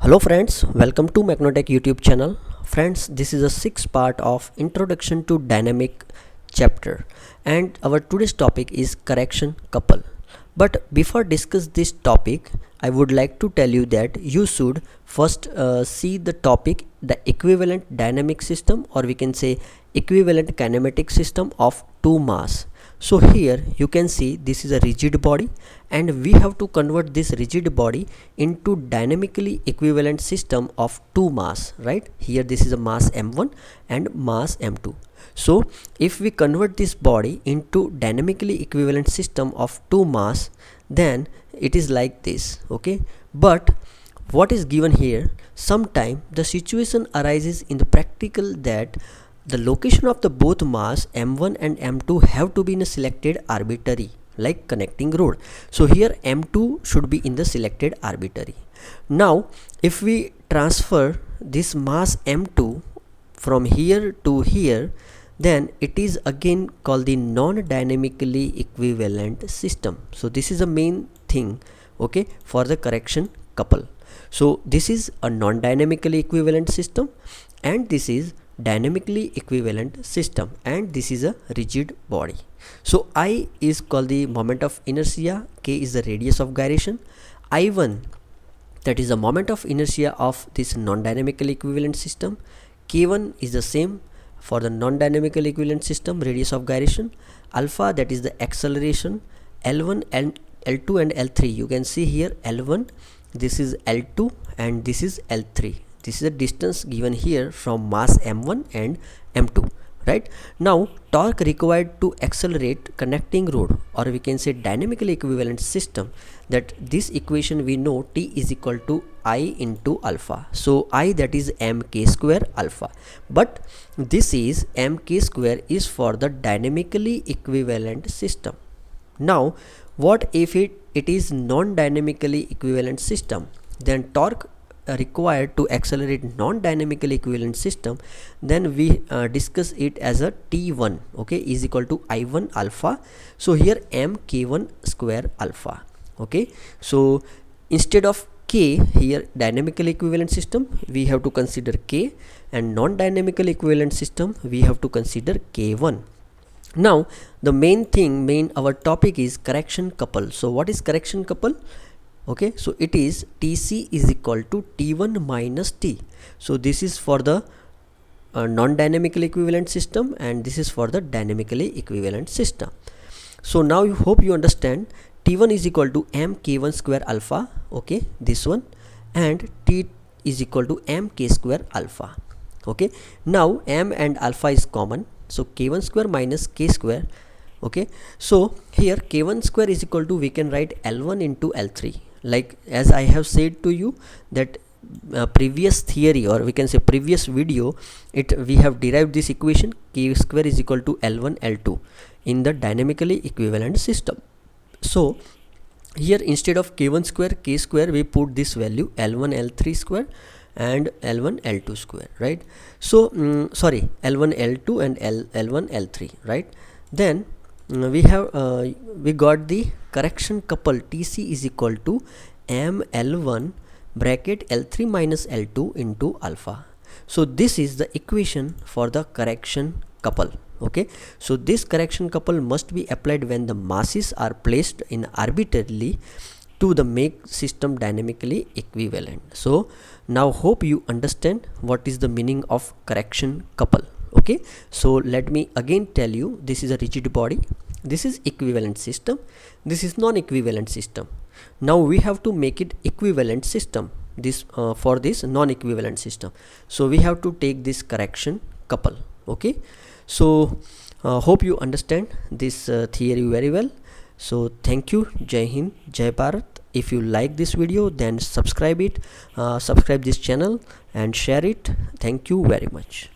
Hello friends, welcome to Magnotech YouTube channel. Friends, this is a sixth part of Introduction to Dynamic chapter and our today's topic is correction couple. But before discuss this topic, I would like to tell you that you should first see the topic, the equivalent dynamic system, or we can say equivalent kinematic system of two mass. So here you can see this is a rigid body and we have to convert this rigid body into dynamically equivalent system of two mass, right? Here this is a mass m1 and mass m2. So if we convert this body into dynamically equivalent system of two mass, then it is like this, okay? But what is given here, sometime the situation arises in the practical that the location of the both mass m1 and m2 have to be in a selected arbitrary, like connecting rod. So here m2 should be in the selected arbitrary. Now if we transfer this mass m2 from here to here, then it is again called the non-dynamically equivalent system. So this is the main thing, okay, for the correction couple. So this is a non-dynamically equivalent system and this is dynamically equivalent system, and this is a rigid body. So I is called the moment of inertia, k is the radius of gyration, I1 that is the moment of inertia of this non-dynamically equivalent system, k1 is the same for the non-dynamically equivalent system, radius of gyration, alpha that is the acceleration, L1 and L2 and L3, you can see here L1, this is L2 and this is L3. This is the distance given here from mass m1 and m2, right? Now torque required to accelerate connecting rod, or we can say dynamically equivalent system, that this equation we know T is equal to I into alpha. So I, that is mk square alpha, but this is mk square is for the dynamically equivalent system. Now what if it is non-dynamically equivalent system? Then torque required to accelerate non-dynamically equivalent system, then we discuss it as a T1, okay, is equal to I1 alpha. So here mk1 square alpha, okay. So instead of k, here dynamically equivalent system we have to consider k, and non-dynamically equivalent system we have to consider k1. Now the main our topic is correction couple. So what is correction couple? Okay, so it is Tc is equal to T1 minus T. So this is for the non-dynamically equivalent system and this is for the dynamically equivalent system. So now you hope you understand T1 is equal to mk1 square alpha, okay, this one, and T is equal to mk square alpha, okay. Now m and alpha is common, so k1 square minus k square, okay. So here k1 square is equal to, we can write L1 into L3, like as I have said to you that previous theory, or we can say previous video, we have derived this equation k square is equal to L1 L2 in the dynamically equivalent system. So here instead of k1 square k square we put this value L1 L3 square and L1 L2 square, right? So sorry, L1 L2 and L1 L3, right? Then we have we got the correction couple Tc is equal to m L1 bracket L3 minus L2 into alpha. So this is the equation for the correction couple, okay. So this correction couple must be applied when the masses are placed in arbitrarily to the make system dynamically equivalent. So now hope you understand what is the meaning of correction couple, okay. So let me again tell you, this is a rigid body, this is equivalent system, this is non-equivalent system. Now we have to make it equivalent system, this for this non-equivalent system. So we have to take this correction couple, okay. So hope you understand this theory very well. So thank you. Jai Hind, Jai Bharat. If you like this video, then subscribe it, subscribe this channel and share it. Thank you very much.